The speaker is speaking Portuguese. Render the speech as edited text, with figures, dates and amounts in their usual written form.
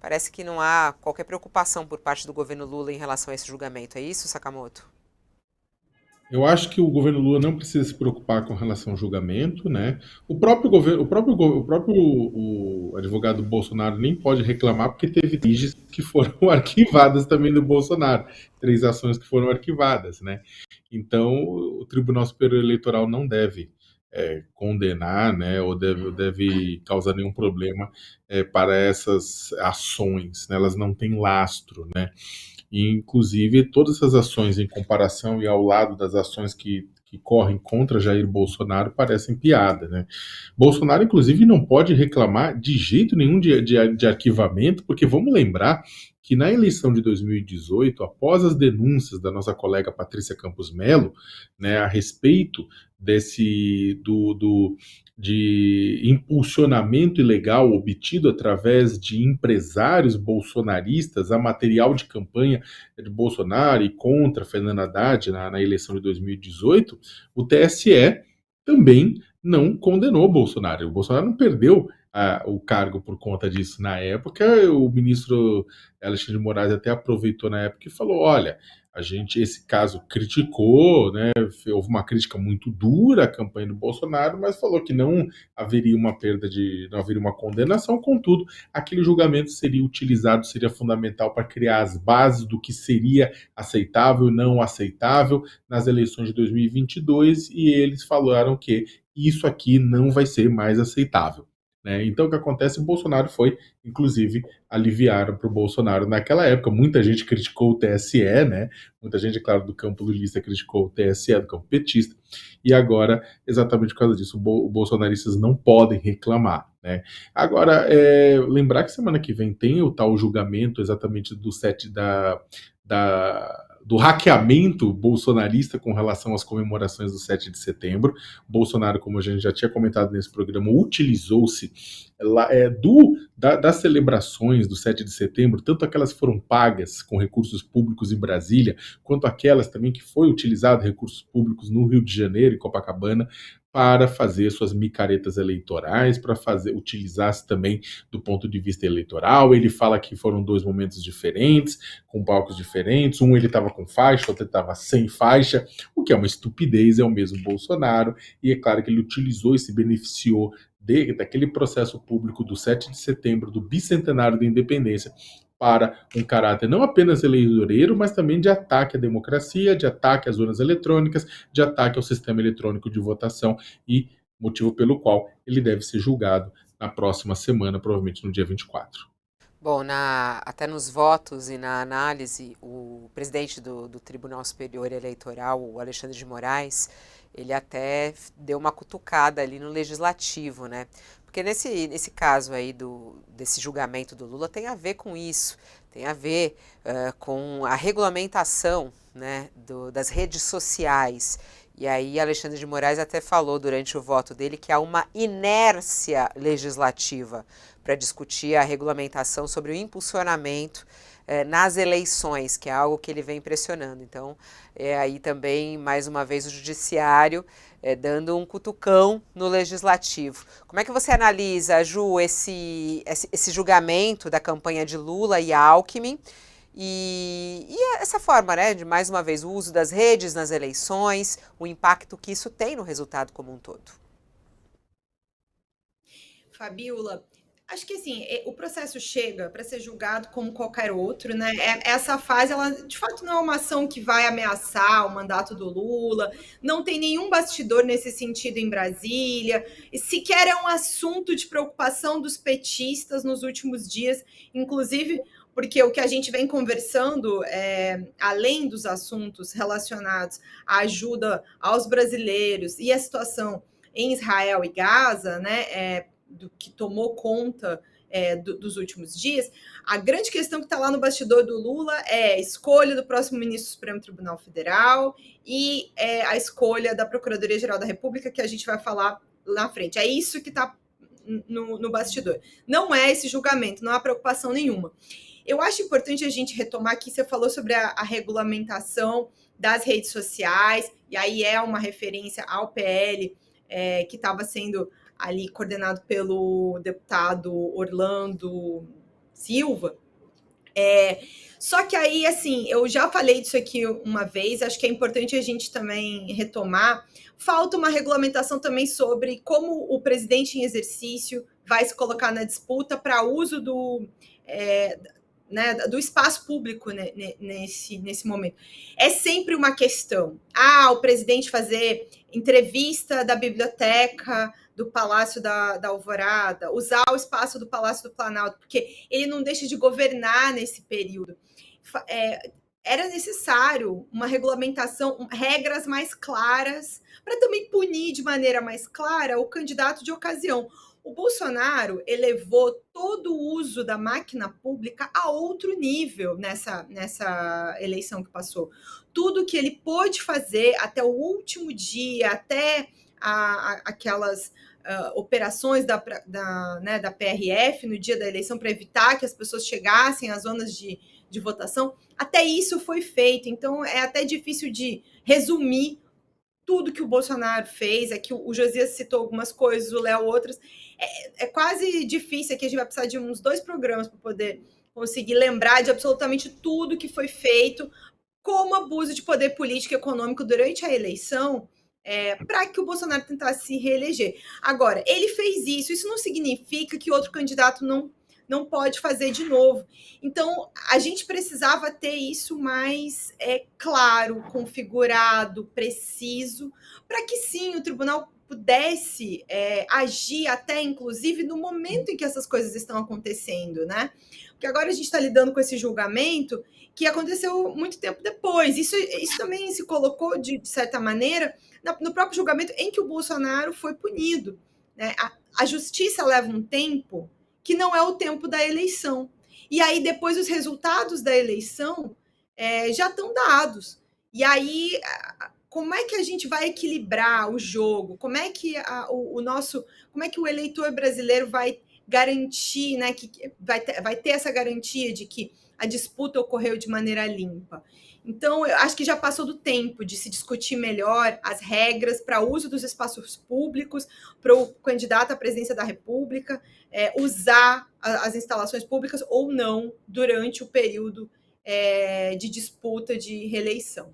Parece que não há qualquer preocupação por parte do governo Lula em relação a esse julgamento. É isso, Sakamoto? Eu acho que o governo Lula não precisa se preocupar com relação ao julgamento, né? O próprio governo, o advogado Bolsonaro nem pode reclamar porque teve litigens que foram arquivadas também do Bolsonaro, três ações que foram arquivadas, né? Então, o Tribunal Superior Eleitoral não deve condenar, né, ou deve causar nenhum problema para essas ações, né? Elas não têm lastro, né? E, inclusive, todas essas ações em comparação e ao lado das ações que correm contra Jair Bolsonaro parecem piada, né? Bolsonaro, inclusive, não pode reclamar de jeito nenhum de arquivamento, porque vamos lembrar que na eleição de 2018, após as denúncias da nossa colega Patrícia Campos Melo, né, a respeito de impulsionamento ilegal obtido através de empresários bolsonaristas a material de campanha de Bolsonaro e contra Fernando Haddad na eleição de 2018, o TSE também não condenou Bolsonaro. O Bolsonaro não perdeu o cargo por conta disso na época. O ministro Alexandre de Moraes até aproveitou na época e falou: olha, a gente, esse caso, criticou, né? Houve uma crítica muito dura à campanha do Bolsonaro, mas falou que não haveria uma não haveria uma condenação, contudo, aquele julgamento seria utilizado, seria fundamental para criar as bases do que seria aceitável e não aceitável nas eleições de 2022, e eles falaram que isso aqui não vai ser mais aceitável. Né? Então, o que acontece? O Bolsonaro foi, inclusive, aliviaram para o Bolsonaro naquela época. Muita gente criticou o TSE, né? Muita gente, claro, do campo lulista criticou o TSE, do campo petista, e agora, exatamente por causa disso, os bolsonaristas não podem reclamar. Né? Agora, lembrar que semana que vem tem o tal julgamento exatamente do do hackeamento bolsonarista com relação às comemorações do 7 de setembro. Bolsonaro, como a gente já tinha comentado nesse programa, utilizou-se das celebrações do 7 de setembro, tanto aquelas que foram pagas com recursos públicos em Brasília, quanto aquelas também que foi utilizado recursos públicos no Rio de Janeiro, em Copacabana, para fazer suas micaretas eleitorais, para utilizar-se também do ponto de vista eleitoral. Ele fala que foram dois momentos diferentes, com palcos diferentes. Um ele estava com faixa, outro ele estava sem faixa, o que é uma estupidez, é o mesmo Bolsonaro. E é claro que ele utilizou e se beneficiou daquele processo público do 7 de setembro, do bicentenário da independência, para um caráter não apenas eleitoreiro, mas também de ataque à democracia, de ataque às urnas eletrônicas, de ataque ao sistema eletrônico de votação, e motivo pelo qual ele deve ser julgado na próxima semana, provavelmente no dia 24. Bom, até nos votos e na análise, o presidente do Tribunal Superior Eleitoral, o Alexandre de Moraes, ele até deu uma cutucada ali no legislativo, né? Porque nesse caso aí desse julgamento do Lula tem a ver com isso, tem a ver com a regulamentação, né, das redes sociais. E aí Alexandre de Moraes até falou durante o voto dele que há uma inércia legislativa para discutir a regulamentação sobre o impulsionamento nas eleições, que é algo que ele vem pressionando. Então, aí também, mais uma vez, o judiciário dando um cutucão no legislativo. Como é que você analisa, Ju, esse julgamento da campanha de Lula e Alckmin e essa forma, né, de, mais uma vez, o uso das redes nas eleições, o impacto que isso tem no resultado como um todo? Fabiola, acho que assim, o processo chega para ser julgado como qualquer outro, né? Essa fase, ela de fato não é uma ação que vai ameaçar o mandato do Lula, não tem nenhum bastidor nesse sentido em Brasília, e sequer é um assunto de preocupação dos petistas nos últimos dias, inclusive porque o que a gente vem conversando, além dos assuntos relacionados à ajuda aos brasileiros e a situação em Israel e Gaza, né? Do que tomou conta dos últimos dias, a grande questão que está lá no bastidor do Lula é a escolha do próximo ministro do Supremo Tribunal Federal e a escolha da Procuradoria-Geral da República, que a gente vai falar na frente. É isso que está no bastidor. Não é esse julgamento, não há preocupação nenhuma. Eu acho importante a gente retomar que você falou sobre a regulamentação das redes sociais, e aí é uma referência ao PL que estava sendo ali coordenado pelo deputado Orlando Silva. Só que aí, assim, eu já falei disso aqui uma vez, acho que é importante a gente também retomar. Falta uma regulamentação também sobre como o presidente em exercício vai se colocar na disputa para uso do espaço público, né, nesse momento. É sempre uma questão. O presidente fazer entrevista da biblioteca do Palácio da Alvorada, usar o espaço do Palácio do Planalto, porque ele não deixa de governar nesse período. Era necessário uma regulamentação, regras mais claras, para também punir de maneira mais clara o candidato de ocasião. O Bolsonaro elevou todo o uso da máquina pública a outro nível nessa eleição que passou. Tudo que ele pôde fazer até o último dia, até aquelas operações da PRF no dia da eleição para evitar que as pessoas chegassem às zonas de votação, até isso foi feito. Então, é até difícil de resumir tudo que o Bolsonaro fez. Aqui o Josias citou algumas coisas, o Léo outras. É quase difícil, aqui a gente vai precisar de uns 2 programas para poder conseguir lembrar de absolutamente tudo que foi feito como abuso de poder político e econômico durante a eleição, para que o Bolsonaro tentasse se reeleger. Agora, ele fez isso não significa que outro candidato não pode fazer de novo. Então, a gente precisava ter isso mais claro, configurado, preciso, para que sim, o tribunal pudesse agir até, inclusive, no momento em que essas coisas estão acontecendo, né? Porque agora a gente está lidando com esse julgamento que aconteceu muito tempo depois. Isso também se colocou, de certa maneira, no próprio julgamento em que o Bolsonaro foi punido, né? A justiça leva um tempo que não é o tempo da eleição. E aí, depois, os resultados da eleição já estão dados. E aí, como é que a gente vai equilibrar o jogo? Como é que como é que o eleitor brasileiro vai garantir, né, que vai ter essa garantia de que a disputa ocorreu de maneira limpa? Então, eu acho que já passou do tempo de se discutir melhor as regras para uso dos espaços públicos, para o candidato à presidência da República usar as instalações públicas ou não durante o período de disputa de reeleição.